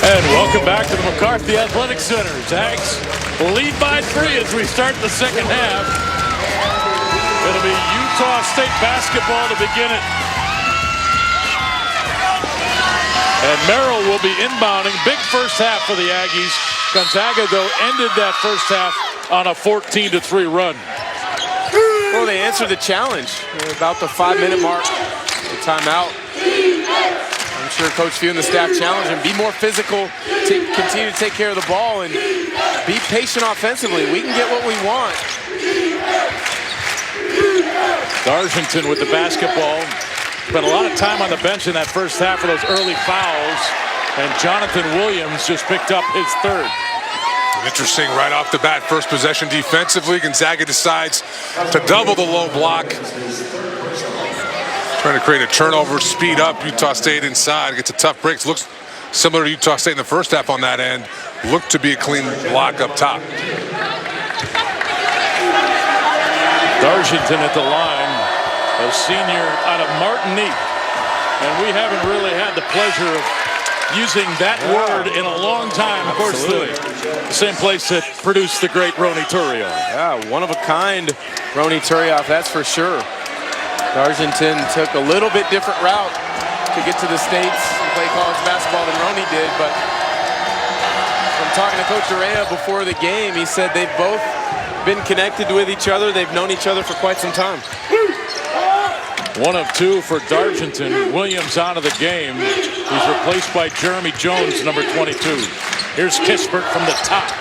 And welcome back to the McCarthy Athletic Center. Zags will lead by 3 as we start the second half. It'll be Utah State basketball to begin it. And Merrill will be inbounding. Big first half for the Aggies. Gonzaga, though, ended that first half on a 14-3 run. Well, they answered the challenge. About the 5-minute mark, the timeout. I'm sure Coach Few and the staff challenge him. Be more physical, continue to take care of the ball, and be patient offensively. We can get what we want. Dargington with the basketball. Spent a lot of time on the bench in that first half of those early fouls. And Jonathan Williams just picked up his third. Interesting right off the bat, first possession defensively. Gonzaga decides to double the low block. Trying to create a turnover, speed up. Utah State inside, gets a tough break. Looks similar to Utah State in the first half on that end. Looked to be a clean block up top. Dargington at the line, a senior out of Martinique. And we haven't really had the pleasure of using that word in a long time. Of course, the same place that produced the great Ronny Turiaf. Yeah, one of a kind Ronny Turiaf, that's for sure. Dargington took a little bit different route to get to the States and play college basketball than Ronny did, but from talking to Coach Urea before the game, he said they've both been connected with each other. They've known each other for quite some time. 1 of 2 for Dargington. Williams out of the game. He's replaced by Jeremy Jones, number 22. Here's Kispert from the top.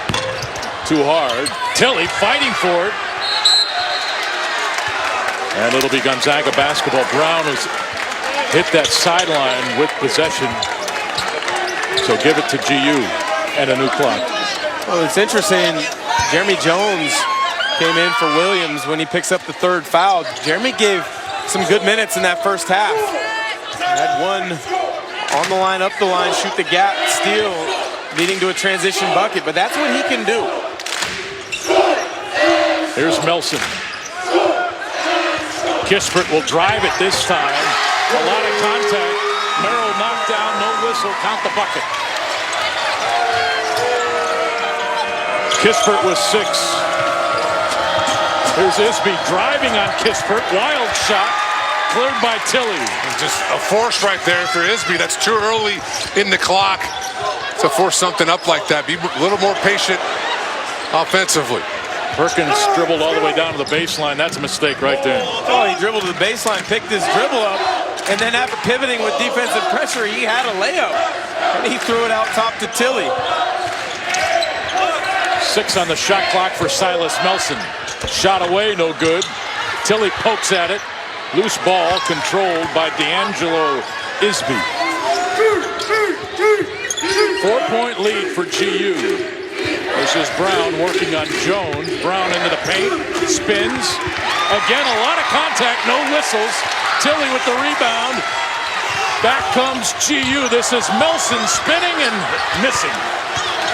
Too hard. Tilly fighting for it. And it'll be Gonzaga basketball. Brown has hit that sideline with possession. So give it to GU and a new clock. Well, it's interesting. Jeremy Jones came in for Williams when he picks up the third foul. Jeremy gave some good minutes in that first half. Had one on the line, up the line, shoot the gap, steal, leading to a transition bucket. But that's what he can do. Here's Melson. Kispert will drive it this time. A lot of contact. Merrill knocked down, no whistle, count the bucket. Kispert with 6. Here's Isby driving on Kispert. Wild shot, cleared by Tilly. Just a force right there for Isby. That's too early in the clock to force something up like that. Be a little more patient offensively. Perkins dribbled all the way down to the baseline. That's a mistake right there. Oh, he dribbled to the baseline, picked his dribble up, and then after pivoting with defensive pressure, he had a layup. And he threw it out top to Tilly. 6 on the shot clock for Silas Melson. Shot away, no good. Tilly pokes at it. Loose ball controlled by D'Angelo Isby. 4-point lead for GU. This is Brown working on Jones. Brown into the paint, spins. Again, a lot of contact, no whistles. Tilly with the rebound. Back comes GU. This is Melson spinning and missing.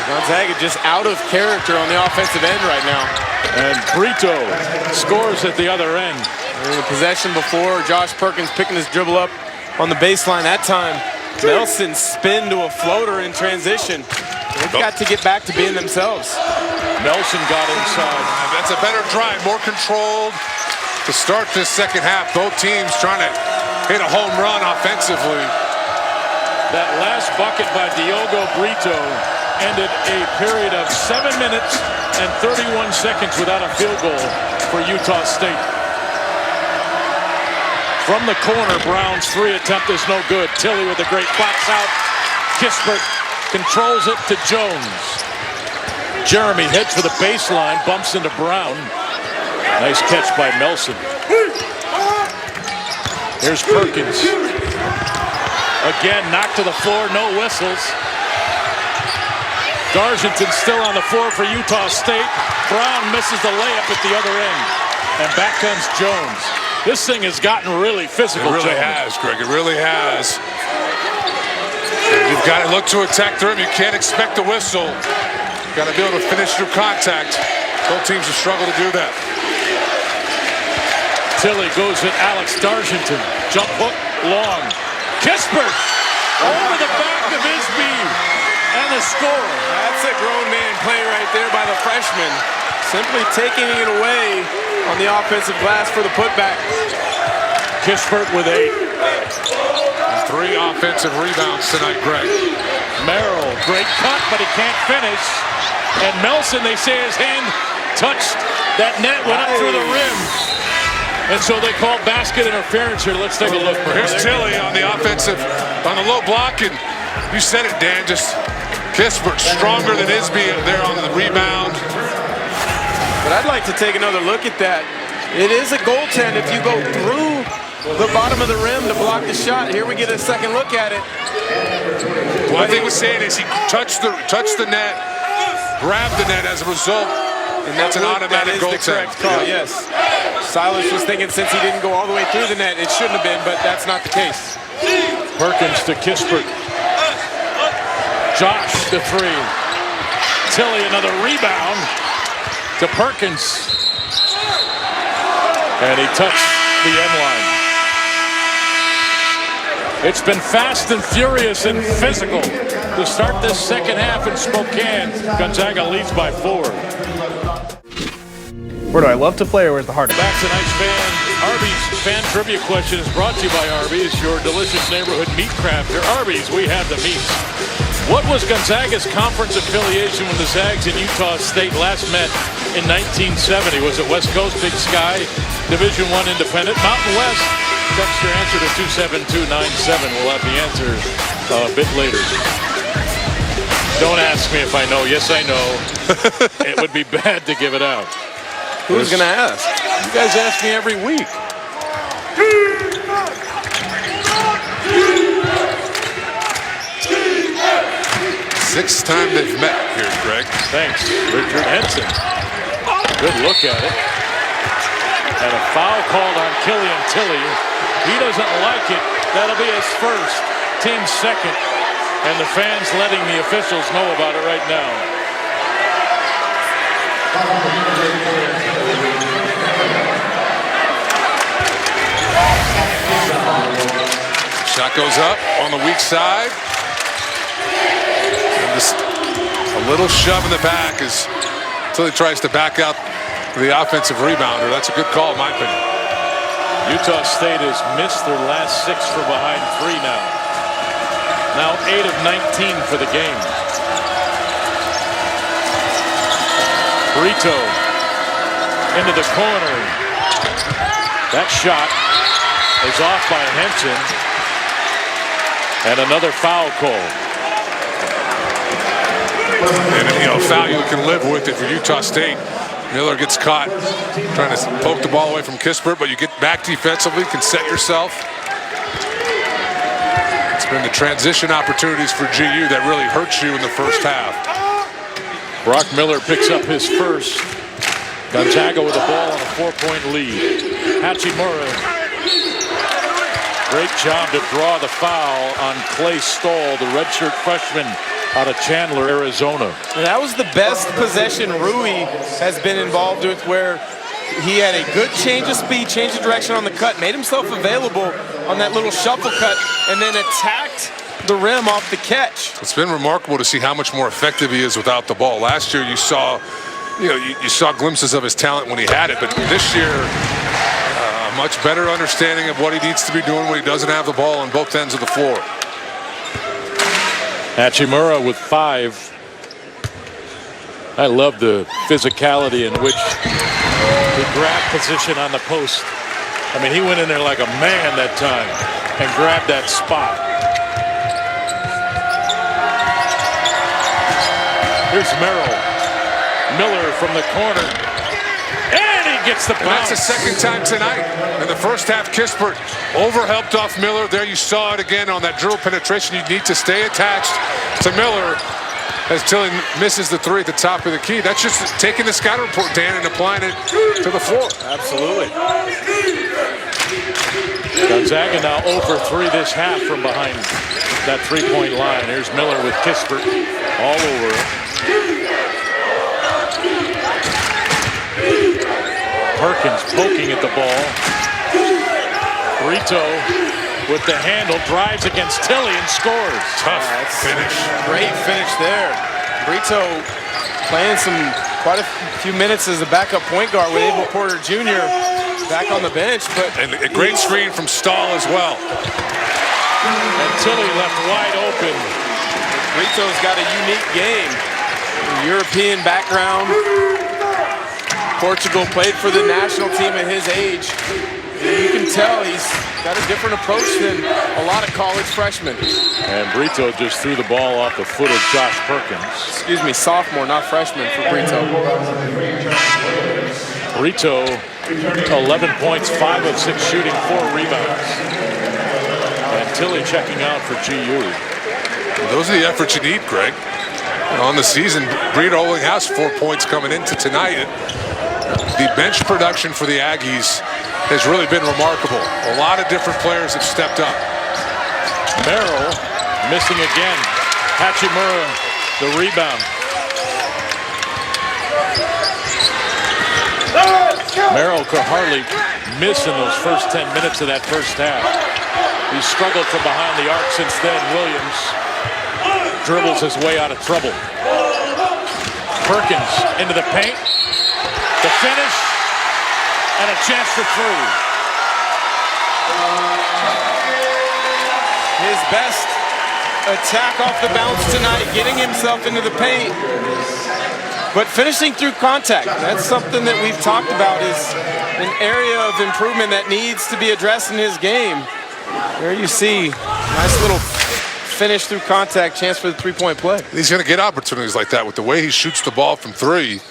Gonzaga just out of character on the offensive end right now. And Brito scores at the other end. In the possession before, Josh Perkins picking his dribble up on the baseline. That time, Melson spin to a floater in transition. They've got to get back to being themselves. Nelson got inside. That's a better drive, more controlled to start this second half. Both teams trying to hit a home run offensively. That last bucket by Diogo Brito ended a period of 7 minutes and 31 seconds without a field goal for Utah State. From the corner, Brown's 3 attempt is no good. Tilly with a great box out. Kispert controls it to Jones. Jeremy heads for the baseline, bumps into Brown. Nice catch by Melson. Here's Perkins. Again, knocked to the floor, no whistles. Dargington still on the floor for Utah State. Brown misses the layup at the other end. And back comes Jones. This thing has gotten really physical. It really has, Greg. It really has. You've got to look to attack the rim. You can't expect a whistle. You've got to be able to finish through contact. Both teams have struggled to do that. Tilly goes at Alex Dargington. Jump hook, long. Kispert over the back of Isby. And the score. That's a grown man play right there by the freshman. Simply taking it away on the offensive glass for the putback. Kispert with 8. And 3 offensive rebounds tonight, Greg. Merrill, great cut, but he can't finish. And Melson, they say his hand touched that net, went up through the rim. And so they call basket interference here. Let's take a look. Here's Tilly on the offensive, on the low block, and you said it, Dan, just Kispert stronger than Isby there on the rebound. But I'd like to take another look at that. It is a goaltend if you go through the bottom of the rim to block the shot. Here we get a second look at it. What he was saying is he touched the net, grabbed the net as a result, and that's an automatic goaltend. Call, yes. Silas was thinking since he didn't go all the way through the net, it shouldn't have been, but that's not the case. Perkins to Kispert. Josh the 3. Tilly another rebound to Perkins. And he touched the end line. It's been fast and furious and physical to start this second half in Spokane. Gonzaga leads by 4. Where do I love to play or where's the heart? Back tonight's Arby's fan trivia question is brought to you by Arby's, your delicious neighborhood meat crafter. Arby's, we have the meats. What was Gonzaga's conference affiliation when the Zags and Utah State last met in 1970? Was it West Coast, Big Sky, Division I Independent, Mountain West? Text your answer to 27297. We'll have the answer a bit later. Don't ask me if I know. Yes, I know. It would be bad to give it out. Who's going to ask? You guys ask me every week. Sixth time they've met here, Greg. Thanks, Richard Henson. Good look at it. And a foul called on Killian Tilly. He doesn't like it. That'll be his first, team's second. And the fans letting the officials know about it right now. Shot goes up on the weak side. And just a little shove in the back as Tilly tries to back out the offensive rebounder. That's a good call, in my opinion. Utah State has missed their last 6 from behind 3 now. Now 8 of 19 for the game. Brito into the corner. That shot is off by Henson. And another foul call. And, foul you can live with it for Utah State. Miller gets caught trying to poke the ball away from Kispert, but you get back defensively, can set yourself. It's been the transition opportunities for GU that really hurt you in the first half. Brock Miller picks up his first. Gonzaga with the ball on a 4-point lead. Hachimura. Great job to draw the foul on Clay Stoll, the redshirt freshman out of Chandler, Arizona. And that was the best possession Rui has been involved with, where he had a good change of speed, change of direction on the cut, made himself available on that little shuffle cut, and then attacked the rim off the catch. It's been remarkable to see how much more effective he is without the ball. Last year you saw, you saw glimpses of his talent when he had it, but this year, a much better understanding of what he needs to be doing when he doesn't have the ball on both ends of the floor. Hachimura with 5. I love the physicality in which he grabbed position on the post. I mean, he went in there like a man that time and grabbed that spot. Here's Merrill. Miller from the corner. And he gets the bounce. That's the second time tonight. In the first half, Kispert overhelped off Miller. There you saw it again on that dribble penetration. You need to stay attached to Miller as Tilly misses the 3 at the top of the key. That's just taking the scout report, Dan, and applying it to the floor. Absolutely. Gonzaga now 0-for-3 this half from behind that 3-point line. Here's Miller with Kispert all over it. Perkins poking at the ball. Brito with the handle, drives against Tilly and scores. Tough finish. Great finish there. Brito playing quite a few minutes as a backup point guard with Abel Porter Jr. back on the bench. And a great screen from Stahl as well. And Tilly left wide open. Brito's got a unique game. European background. Portugal, played for the national team at his age. You can tell he's got a different approach than a lot of college freshmen. And Brito just threw the ball off the foot of Josh Perkins. Excuse me, sophomore, not freshman for Brito. Brito, 11 points, 5 of 6 shooting, 4 rebounds. And Tilly checking out for GU. Those are the efforts you need, Greg. On the season, Brito only has 4 points coming into tonight. The bench production for the Aggies has really been remarkable. A lot of different players have stepped up. Merrill missing again. Hachimura, the rebound. Merrill could hardly miss in those first 10 minutes of that first half. He struggled from behind the arc since then. Williams dribbles his way out of trouble. Perkins into the paint. The finish, and a chance for 3. His best attack off the bounce tonight, getting himself into the paint, but finishing through contact. That's something that we've talked about is an area of improvement that needs to be addressed in his game. There you see, nice little finish through contact, chance for the 3-point play. He's going to get opportunities like that with the way he shoots the ball from 3.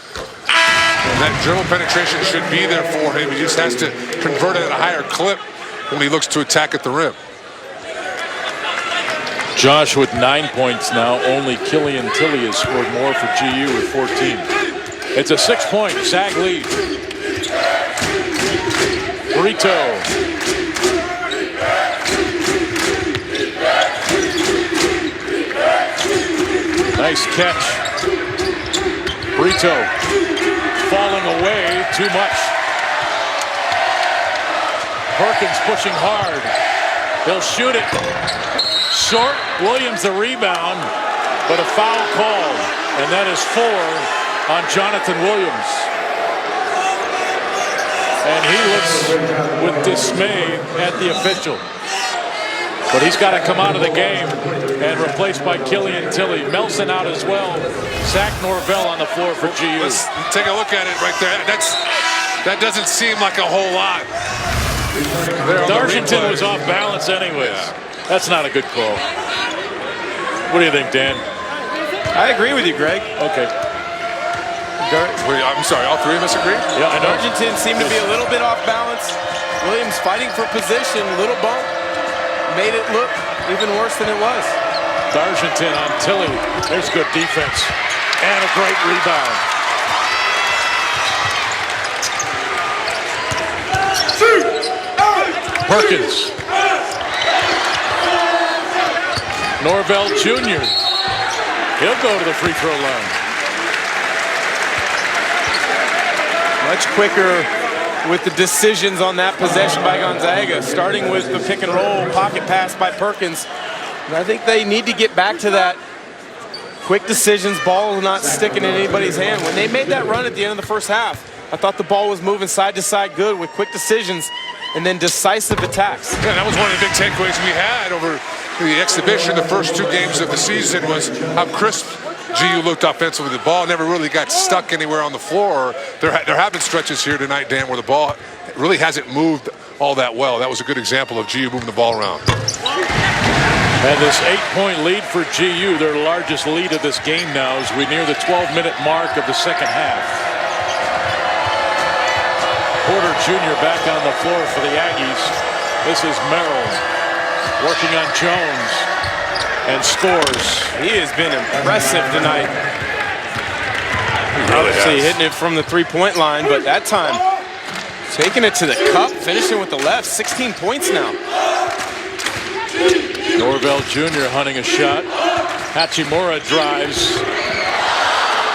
And that dribble penetration should be there for him. He just has to convert it at a higher clip when he looks to attack at the rim. Josh with 9 points now. Only Killian Tilly has scored more for GU with 14. It's a 6-point Zag lead. Brito. Nice catch. Brito falling away too much. Perkins pushing hard. He'll shoot it. Short. Williams the rebound, but a foul called. And that is 4 on Jonathan Williams. And he looks with dismay at the official. But he's got to come out of the game and replaced by Killian Tilly. Melson out as well. Zach Norvell on the floor for GU. Let's take a look at it right there. That doesn't seem like a whole lot. Dargington was off balance anyways. That's not a good call. What do you think, Dan? I agree with you, Greg. Okay. Wait, I'm sorry, all 3 of us agree? Yeah, I know. Dargington seemed to be a little bit off balance. Williams fighting for position, little bump. Made it look even worse than it was. Dargington on Tilly. There's good defense. And a great rebound. Perkins. Norvell Jr. He'll go to the free throw line. Much quicker with the decisions on that possession by Gonzaga, starting with the pick and roll pocket pass by Perkins. And I think they need to get back to that. Quick decisions, ball not sticking in anybody's hand. When they made that run at the end of the first half, I thought the ball was moving side to side good with quick decisions and then decisive attacks. Yeah, that was one of the big takeaways we had over the exhibition. The first 2 games of the season was how crisp GU looked offensively. The ball never really got stuck anywhere on the floor. There have been stretches here tonight, Dan, where the ball really hasn't moved all that well. That was a good example of GU moving the ball around. And this 8-point lead for GU, their largest lead of this game now, as we near the 12-minute mark of the second half. Porter Jr. back on the floor for the Aggies. This is Merrill working on Jones and scores. He has been impressive tonight. Obviously hitting it from the 3-point line, but that time taking it to the cup, finishing with the left. 16 points now. Norvell Jr. hunting a shot. Hachimura drives.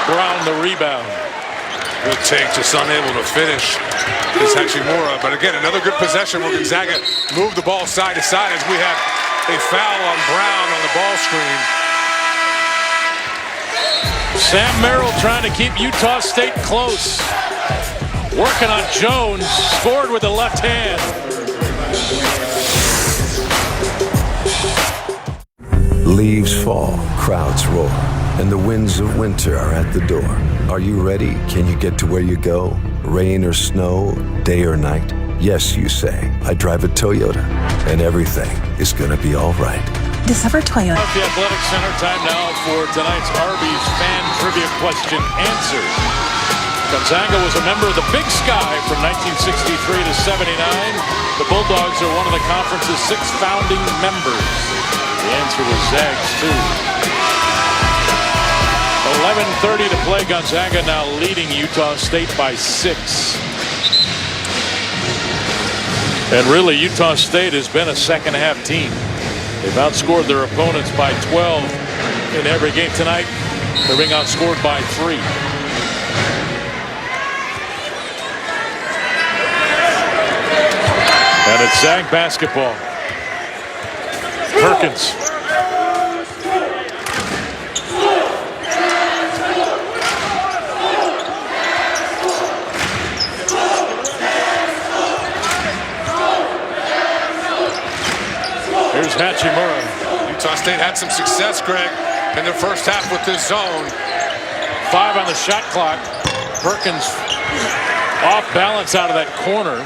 Brown the rebound. Good take, just unable to finish. It's Hachimura, but again, another good possession where Gonzaga moved the ball side to side as we have a foul on Brown on the ball screen. Sam Merrill trying to keep Utah State close. Working on Jones, scored with the left hand. Leaves fall, crowds roar, and the winds of winter are at the door. Are you ready? Can you get to where you go? Rain or snow, day or night? Yes, you say. I drive a Toyota, and everything is gonna be all right. Discover Toyota. The Athletic Center, time now for tonight's Arby's fan trivia question answer. Gonzaga was a member of the Big Sky from 1963 to 79. The Bulldogs are one of the conference's 6 founding members. The answer was Zags, too. 11:30 to play. Gonzaga now leading Utah State by 6. And really, Utah State has been a second-half team. They've outscored their opponents by 12 in every game tonight. They're being outscored by 3. And it's Zag basketball. Perkins. Here's Hachimura. Utah State had some success, Greg, in the first half with this zone. 5 on the shot clock. Perkins off balance out of that corner.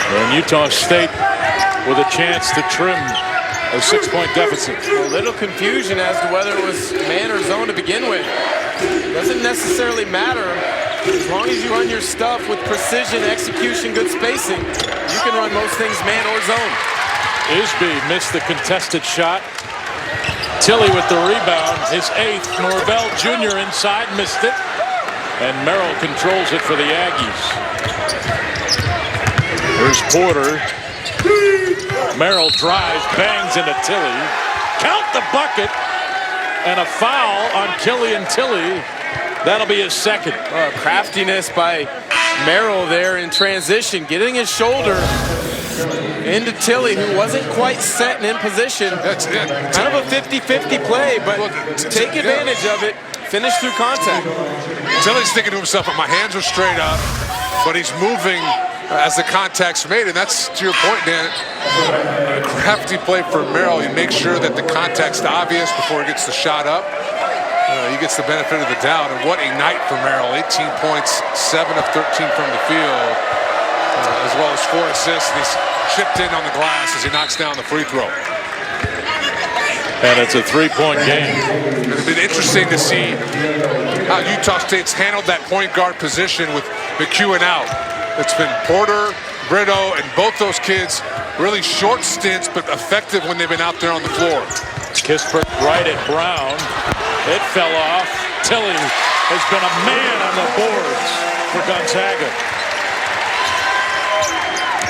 And Utah State with a chance to trim a 6-point deficit. A little confusion as to whether it was man or zone to begin with. Doesn't necessarily matter. As long as you run your stuff with precision, execution, good spacing, you can run most things man or zone. Isby missed the contested shot. Tilley with the rebound, his 8th. Norvell Jr. inside, missed it. And Merrill controls it for the Aggies. Here's Porter. Merrill drives, bangs into Tilley. Count the bucket. And a foul on Killian Tilley. That'll be his 2nd. Craftiness by Merrill there in transition, getting his shoulder into Tilley, who wasn't quite set and in position. That's it. Kind of a 50-50 play, but take advantage of it. Finish through contact. Tilley's thinking to himself, my hands are straight up, but he's moving as the contact's made, and that's, to your point, Dan, a crafty play for Merrill. You make sure that the contact's obvious before he gets the shot up. He gets the benefit of the doubt, and what a night for Merrill. 18 points, 7 of 13 from the field, as well as 4 assists, and he's chipped in on the glass as he knocks down the free throw. And it's a 3-point game. It's been interesting to see how Utah State's handled that point guard position with McEwen out. It's been Porter, Brito, and both those kids really short stints, but effective when they've been out there on the floor. Kispert right at Brown. It fell off. Tilley has been a man on the boards for Gonzaga.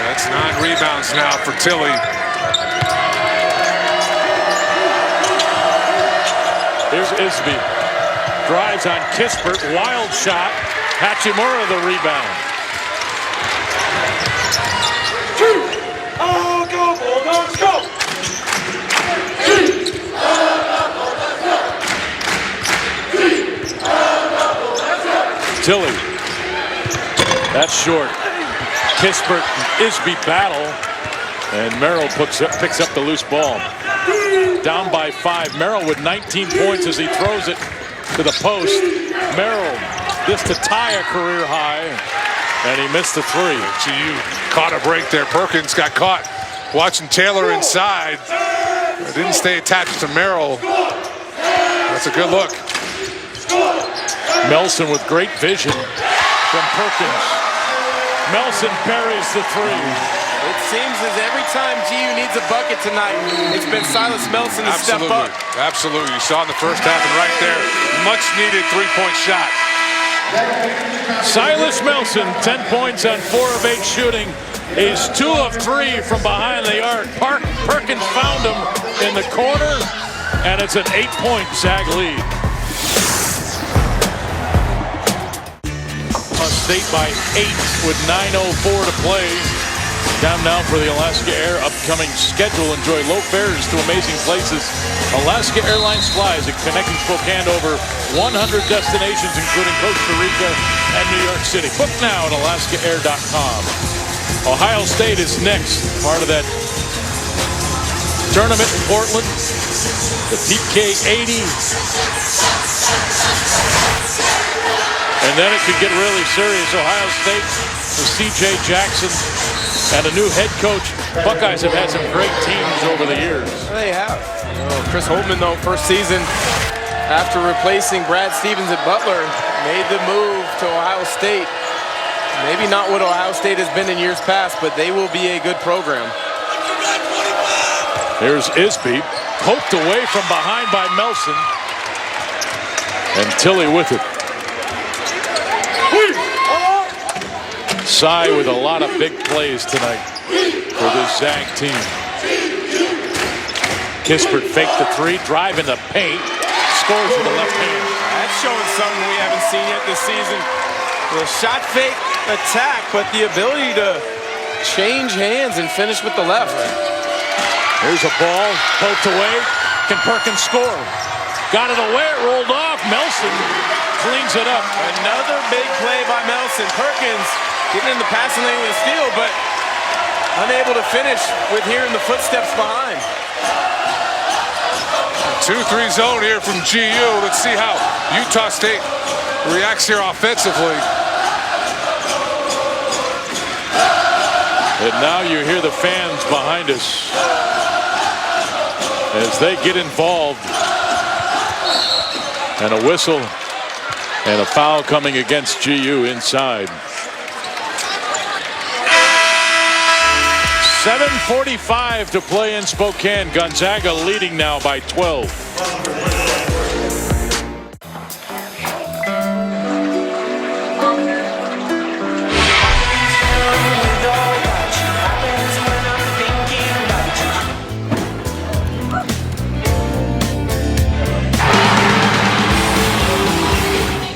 That's 9 rebounds now for Tilley. Here's Isby. Drives on Kispert. Wild shot. Hachimura the rebound. Go, Bulldogs, go! Tilley. That's short. Kispert, Isby battle. And Merrill picks up the loose ball. Down by 5. Merrill with 19 points as he throws it to the post. Merrill, this to tie a career high. And he missed the 3. GU caught a break there. Perkins got caught watching Taylor inside. Didn't stay attached to Merrill. That's a good look. Melson with great vision from Perkins. Melson buries the 3. It seems as every time GU needs a bucket tonight, it's been Silas Melson to step up. Absolutely. You saw in the first half and right there, much needed 3-point shot. Silas Melson, 10 points on 4 of 8 shooting. He's 2 of 3 from behind the arc. Perkins found him in the corner, and it's an 8-point Zag lead. State by 8 with 9:04 to play. Time now for the Alaska Air upcoming schedule. Enjoy low fares to amazing places. Alaska Airlines flies connecting Spokane to over 100 destinations, including Costa Rica and New York City. Book now at alaskaair.com. Ohio State is next, part of that tournament in Portland. The PK 80. And then it could get really serious. Ohio State with C.J. Jackson and a new head coach. Buckeyes have had some great teams over the years. They have. Chris Holtmann, though, first season after replacing Brad Stevens at Butler, made the move to Ohio State. Maybe not what Ohio State has been in years past, but they will be a good program. Here's Isby, poked away from behind by Melson. And Tilly with it. Cy with a lot of big plays tonight for this Zag team. Kispert faked the three, drive in the paint, scores with the left hand. That's showing something we haven't seen yet this season. The shot fake attack, but the ability to change hands and finish with the left. Here's a ball, poked away. Can Perkins score? Got it away, it rolled off. Melson cleans it up. Another big play by Melson. Perkins getting in the passing lane with a steal, but unable to finish with hearing the footsteps behind. 2-3 zone here from GU. Let's see how Utah State reacts here offensively. And now you hear the fans behind us as they get involved. And a whistle and a foul coming against GU inside. 7:45 to play in Spokane. Gonzaga leading now by 12.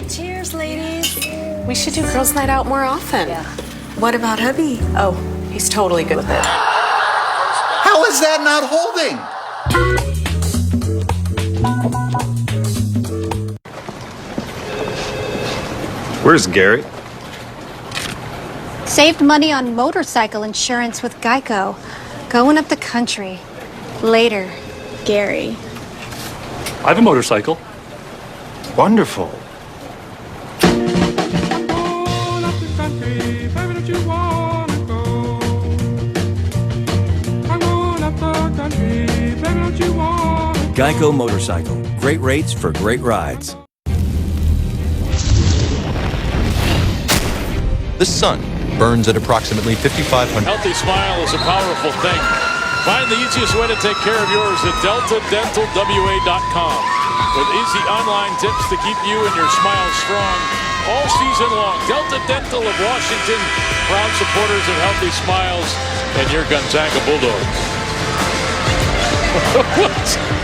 Cheers, ladies. We should do girls' night out more often. Yeah. What about hubby? Oh, he's totally good with it. How is that not holding? Where's Gary? Saved money on motorcycle insurance with Geico. Going up the country. Later, Gary. I have a motorcycle. Wonderful. Geico Motorcycle. Great rates for great rides. The sun burns at approximately 5,500. Healthy smile is a powerful thing. Find the easiest way to take care of yours at DeltaDentalWA.com. With easy online tips to keep you and your smile strong all season long. Delta Dental of Washington, proud supporters of healthy smiles and your Gonzaga Bulldogs.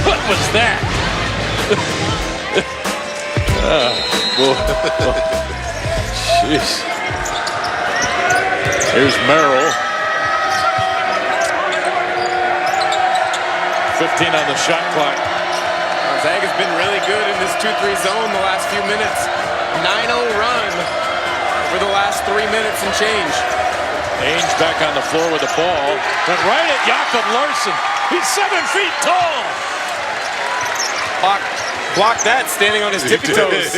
What was that? Jeez. Here's Merrill. 15 on the shot clock. Gonzaga's been really good in this 2-3 zone the last few minutes. 9-0 run over the last 3 minutes and change. Ainge back on the floor with the ball. Went right at Jakob Larson. He's 7 feet tall. Blocked that standing on his tippy toes.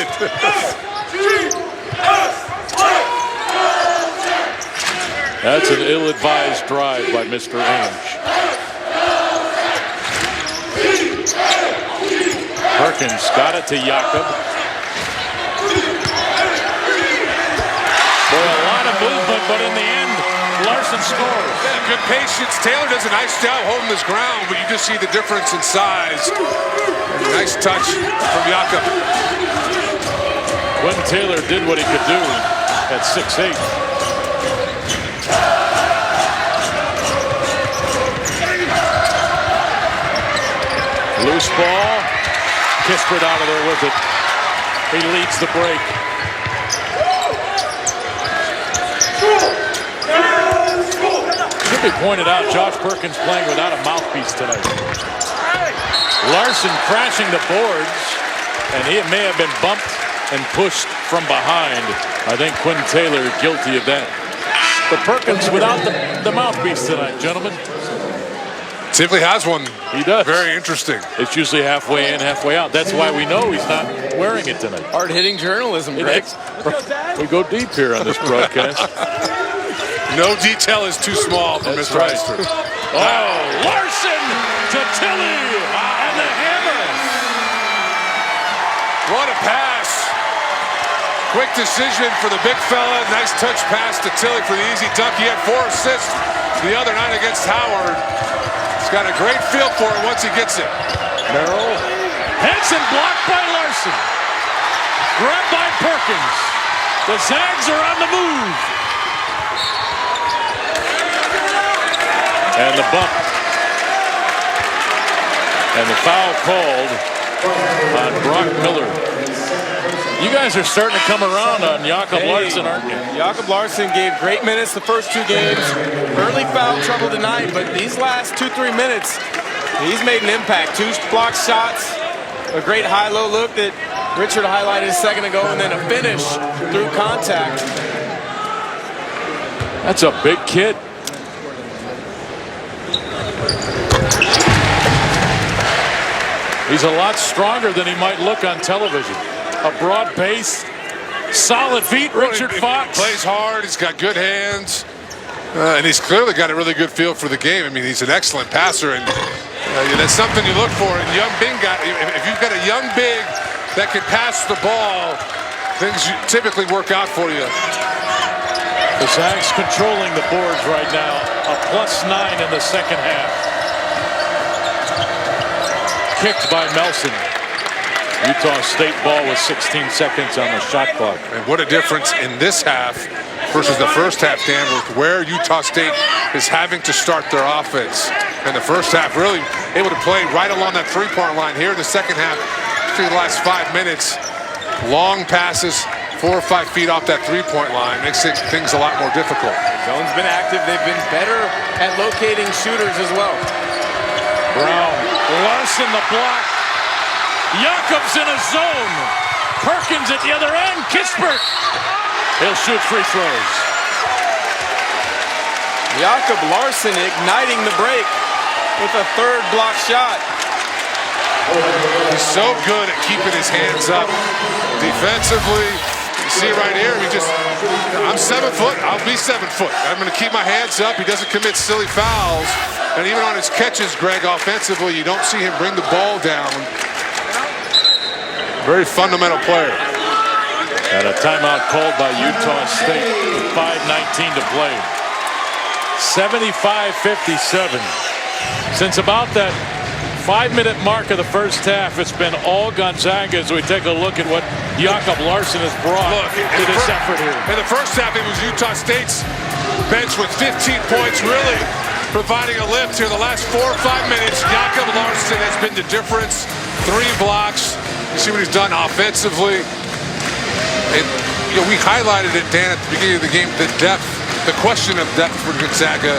That's an ill-advised drive by Mr. Ainge. Perkins got it to Jakob. Boy, a lot of movement, but in the end, Larson scores. Yeah, good patience. Taylor does a nice job holding his ground, but you just see the difference in size. And a nice touch from Jakob. Quentin Taylor did what he could do at 6'8". Loose ball. Kispert out of there with it. He leads the break. Should be pointed out, Josh Perkins playing without a mouthpiece tonight. Larson crashing the boards, and he may have been bumped and pushed from behind. I think Quinn Taylor guilty of that. But Perkins without the mouthpiece tonight, gentlemen. Typically has one. He does. Very interesting. It's usually halfway in, halfway out. That's why we know he's not wearing it tonight. Hard-hitting journalism, Greg. We go deep here on this broadcast. No detail is too small for Mr. Heister. Oh, Larson to Tilly and the hammer. What a pass. Quick decision for the big fella. Nice touch pass to Tilly for the easy dunk. He had 4 assists the other night against Howard. He's got a great feel for it once he gets it. Merrill. Henson blocked by Larson. Grabbed by Perkins. The Zags are on the move. And the bump. And the foul called on Brock Miller. You guys are starting to come around on Jakob Larson, aren't you? Jakob Larson gave great minutes the first 2 games. Early foul trouble tonight, but these last 2-3 minutes, he's made an impact. 2 block shots, a great high-low look that Richard highlighted a second ago, and then a finish through contact. That's a big kid. He's a lot stronger than he might look on television. A broad base, solid feet, Richard Fox. Plays hard, he's got good hands, and he's clearly got a really good feel for the game. I mean, he's an excellent passer, and that's something you look for in young big guy. If you've got a young big that can pass the ball, things typically work out for you. The Zags controlling the boards right now, a +9 in the second half. Kicked by Melson. Utah State ball with 16 seconds on the shot clock. And what a difference in this half versus the first half, Dan, with where Utah State is having to start their offense. And the first half really able to play right along that 3-point line. Here in the second half, through the last 5 minutes, long passes, 4 or 5 feet off that 3-point line. Makes things a lot more difficult. Zone's been active. They've been better at locating shooters as well. Brown, Larson the block. Jakob's in a zone. Perkins at the other end. Kispert. He'll shoot free throws. Jakob Larson igniting the break with a 3rd block shot. He's so good at keeping his hands up defensively. You see right here, I'm 7 foot, I'll be 7 foot. I'm going to keep my hands up. He doesn't commit silly fouls. And even on his catches, Greg, offensively, you don't see him bring the ball down. Very fundamental player. And a timeout called by Utah State with 5:19 to play. 75-57. Since about that 5-minute mark of the first half, it's been all Gonzaga as we take a look at what Jakob Larson has brought to this effort here. In the first half, it was Utah State's bench with 15 points, really providing a lift here. The last 4 or 5 minutes, Jakob Larson has been the difference. 3 blocks. You see what he's done offensively. And, we highlighted it, Dan, at the beginning of the game, the depth, the question of depth for Gonzaga.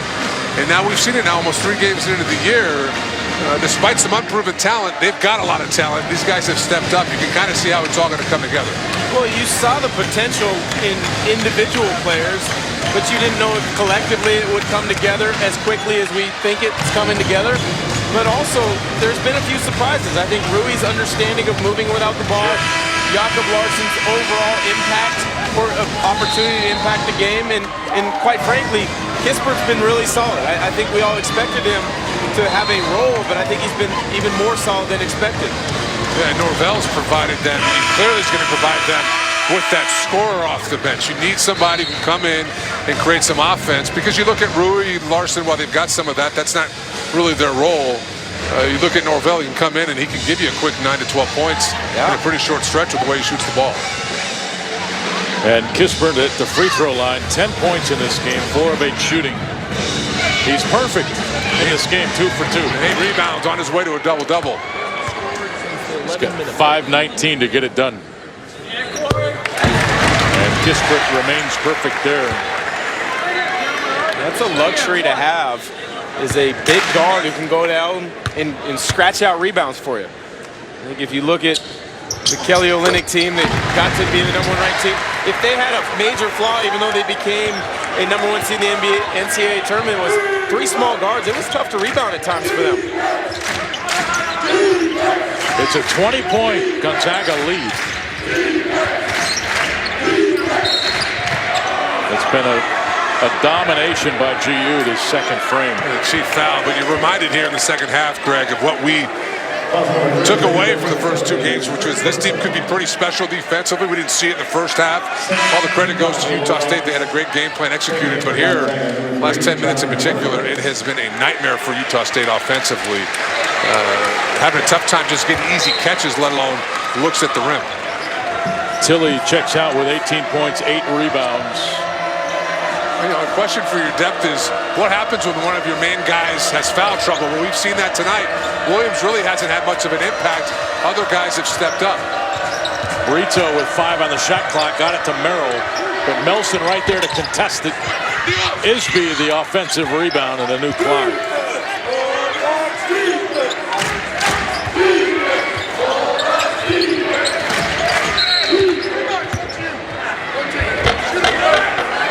And now we've seen it now almost 3 games into the year. Despite some unproven talent, they've got a lot of talent. These guys have stepped up. You can kind of see how it's all going to come together. Well, you saw the potential in individual players, but you didn't know if collectively it would come together as quickly as we think it's coming together. But also, there's been a few surprises. I think Rui's understanding of moving without the ball, Jakob Larson's overall impact or opportunity to impact the game, and quite frankly, Kispert's been really solid. I think we all expected him to have a role, but I think he's been even more solid than expected. Yeah, Norvell's provided them. He clearly is going to provide them with that scorer off the bench. You need somebody who can come in and create some offense, because you look at Rui, Larson, while they've got some of that, that's not really their role. You look at Norvell, he can come in and he can give you a quick 9 to 12 points in a pretty short stretch with the way he shoots the ball. And Kispert at the free throw line, 10 points in this game, 4 of 8 shooting. He's perfect in this game, 2 for 2. 8 rebounds on his way to a double-double. He's got 5:19 to get it done. And Kispert remains perfect there. That's a luxury to have, is a big guard who can go down and scratch out rebounds for you. I think if you look at the Kelly Olynyk team that got to be the #1 ranked team, if they had a major flaw, even though they became a #1 seed in the NCAA tournament, was 3 small guards. It was tough to rebound at times for them. It's a 20-point Gonzaga lead. It's been a domination by GU this second frame. And a cheap foul, but you're reminded here in the second half, Greg, of what we took away from the first 2 games, which was this team could be pretty special defensively. We didn't see it in the first half. All the credit goes to Utah State. They had a great game plan executed, but here, last 10 minutes in particular, it has been a nightmare for Utah State offensively. Having a tough time just getting easy catches, let alone looks at the rim. Tilly checks out with 18 points, 8 rebounds. You know, a question for your depth is, what happens when one of your main guys has foul trouble? Well, we've seen that tonight. Williams really hasn't had much of an impact. Other guys have stepped up. Brito with 5 on the shot clock, got it to Merrill, but Melson right there to contest it. Isby the offensive rebound and a new clock.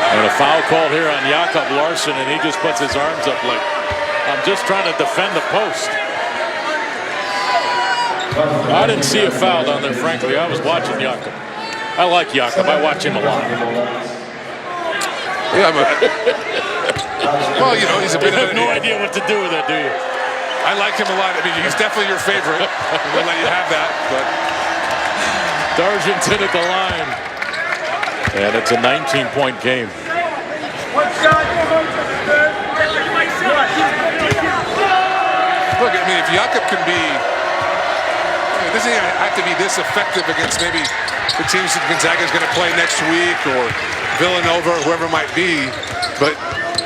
And a foul call here on Jakob Larson, and he just puts his arms up like, I'm just trying to defend the post. I didn't see a foul down there, frankly. I was watching Jakob. I like Jakob. I watch him a lot. Yeah, well, you know, he's a bit of no idea what to do with that, do you? I like him a lot. I mean, he's definitely your favorite. We'll let you have that. But Dargington at the line. And it's a 19-point game. Look, I mean, if Jakob can be, it doesn't even have to be this effective against maybe the teams that Gonzaga is going to play next week or Villanova or whoever it might be, but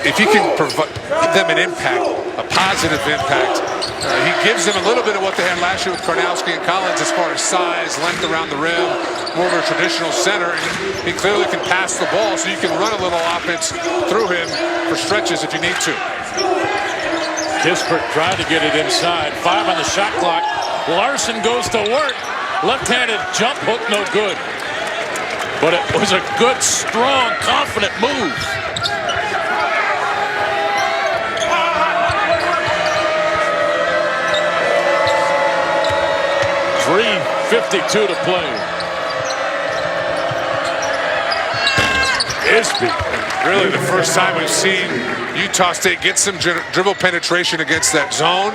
if he can provide them an impact, a positive impact, he gives them a little bit of what they had last year with Karnowski and Collins as far as size, length around the rim, more of a traditional center. And he clearly can pass the ball, so you can run a little offense through him for stretches if you need to. Kispert tried to get it inside. 5 on the shot clock. Larson goes to work. Left-handed jump hook, no good. But it was a good, strong, confident move. .352 to play. Isby. Really the first time we've seen Utah State get some dribble penetration against that zone.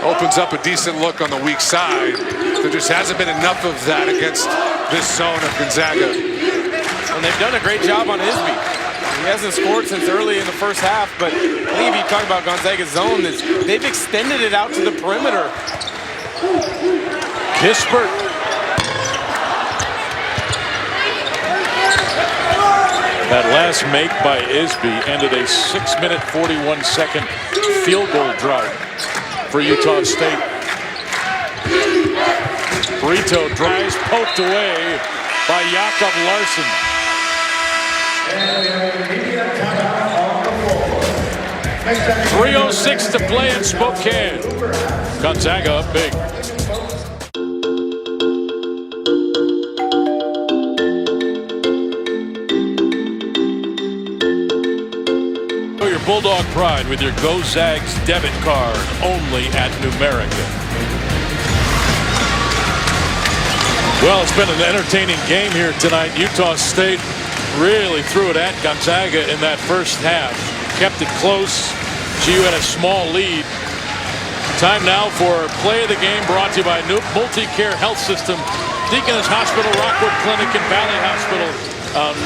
Opens up a decent look on the weak side. There just hasn't been enough of that against this zone of Gonzaga. And they've done a great job on Isby. He hasn't scored since early in the first half, but I think if you talk about Gonzaga's zone, they've extended it out to the perimeter. Kispert. That last make by Isby ended a 6-minute, 41-second field goal drought for Utah State. Brito drives, poked away by Jakob Larson. 3:06 to play in Spokane. Gonzaga up big. Your Bulldog pride with your Go Zags debit card only at Numerica. Well, it's been an entertaining game here tonight. Utah State really threw it at Gonzaga in that first half. Kept it close. GU had a small lead. Time now for Play of the Game, brought to you by Multi-Care Health System, Deaconess Hospital, Rockwood Clinic, and Valley Hospital.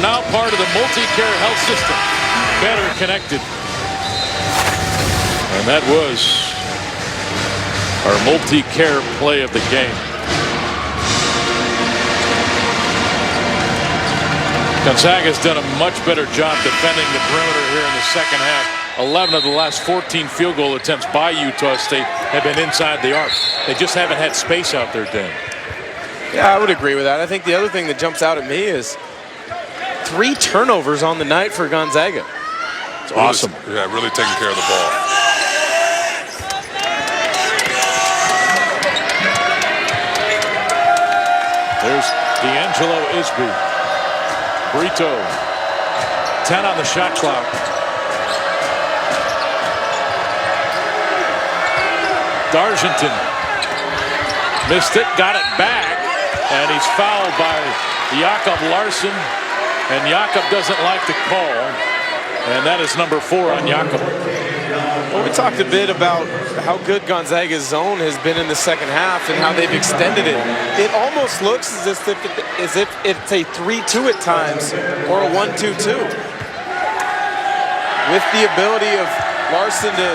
Now part of the Multi-Care Health System. Better connected. And that was our Multi-Care Play of the Game. Gonzaga's done a much better job defending the perimeter here in the second half. 11 of the last 14 field goal attempts by Utah State have been inside the arc. They just haven't had space out there, Dan. Yeah, I would agree with that. I think the other thing that jumps out at me is 3 turnovers on the night for Gonzaga. It's awesome. Yeah, really taking care of the ball. There's D'Angelo Isby. Brito. 10 on the shot clock. Dargenton missed it, got it back, and he's fouled by Jakob Larson, and Jakob doesn't like the call, and that is number 4 on Jakob. Well, we talked a bit about how good Gonzaga's zone has been in the second half and how they've extended it. It almost looks as if it's a 3-2 at times or a 1-2-2. With the ability of Larson to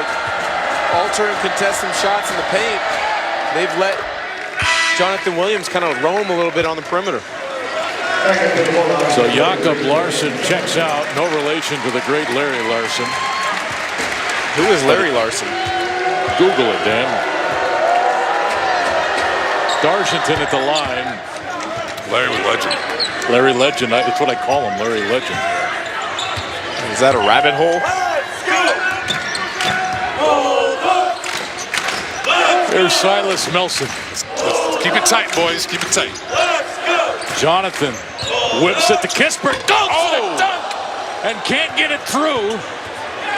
alter and contest some shots in the paint, they've let Jonathan Williams kind of roam a little bit on the perimeter. So Jakob Larson checks out, no relation to the great Larry Larson. Who is Larry Larson? Google it, Dan. Dargenton at the line. Larry Legend. Larry Legend, that's what I call him, Larry Legend. Is that a rabbit hole? There's Silas Melson. Keep it tight, boys. Keep it tight. Jonathan whips it to Kispert. Goes to the dunk and can't get it through.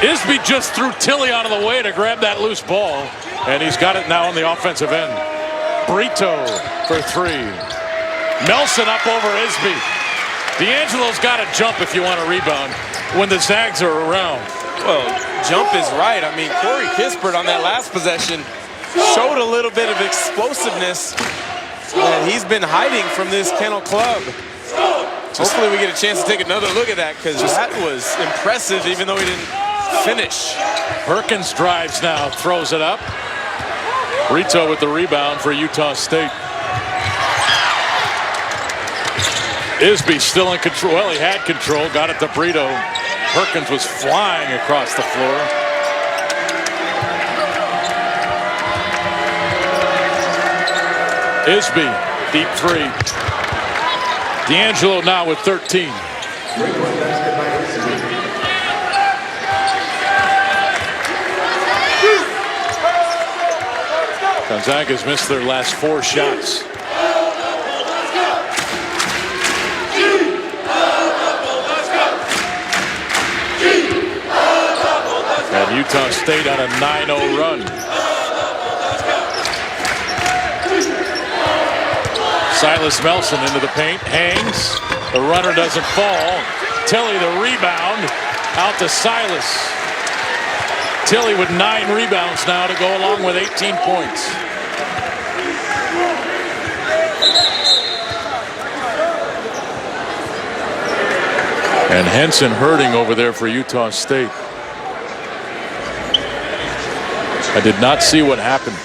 Isby just threw Tilly out of the way to grab that loose ball, and he's got it now on the offensive end. Brito for 3. Melson up over Isby. D'Angelo's got to jump if you want to rebound when the Zags are around. Well, jump is right. I mean, Corey Kispert on that last possession showed a little bit of explosiveness that he's been hiding from this Kennel Club. Hopefully we get a chance to take another look at that, because that was impressive even though he didn't finish. Perkins drives now, throws it up. Brito with the rebound for Utah State. Isby still in control. Well, he had control, got it to Brito. Perkins was flying across the floor. Isby, deep 3. D'Angelo now with 13. Gonzaga's missed their last 4 shots. And Utah State on a 9-0 run. Silas Melson into the paint, hangs. The runner doesn't fall. Tilly the rebound, out to Silas. Tilly with 9 rebounds now to go along with 18 points. And Henson hurting over there for Utah State. I did not see what happened.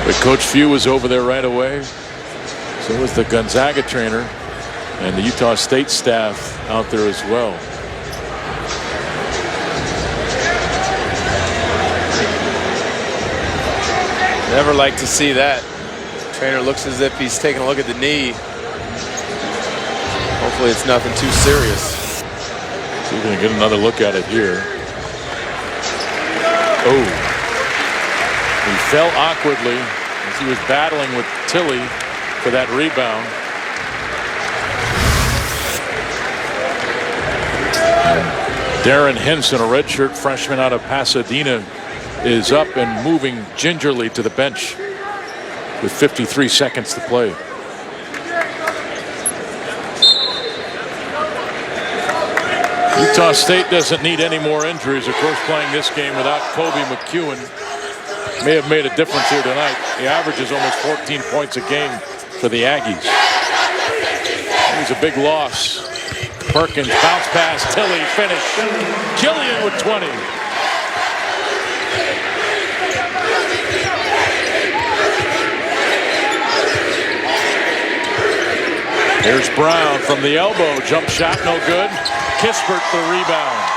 But Coach Few was over there right away. So was the Gonzaga trainer and the Utah State staff out there as well. Never like to see that. Trainer looks as if he's taking a look at the knee. Hopefully it's nothing too serious. So we're going to get another look at it here. Oh. He fell awkwardly as he was battling with Tilly for that rebound. And Darren Henson, a redshirt freshman out of Pasadena, is up and moving gingerly to the bench with 53 seconds to play. Utah State doesn't need any more injuries. Of course, playing this game without Kobe McEwen may have made a difference here tonight. The average is almost 14 points a game for the Aggies. It was a big loss. Perkins bounce pass, Tilly finish. Killian with 20. Here's Brown from the elbow. Jump shot, no good. Kispert the rebound.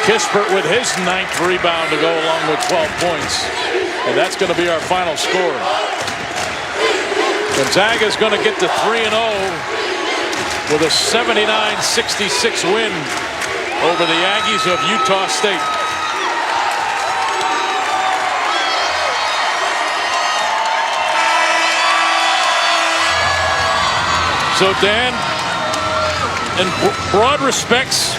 Kispert with his 9th rebound to go along with 12 points. And that's going to be our final score. Gonzaga's going to get to 3-0 with a 79-66 win over the Aggies of Utah State. So Dan, in broad respects,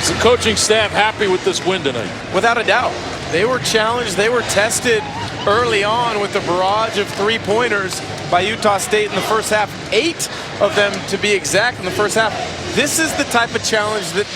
is the coaching staff happy with this win tonight? Without a doubt. They were challenged, they were tested early on with a barrage of three-pointers by Utah State in the first half. 8 of them, to be exact, in the first half. This is the type of challenge that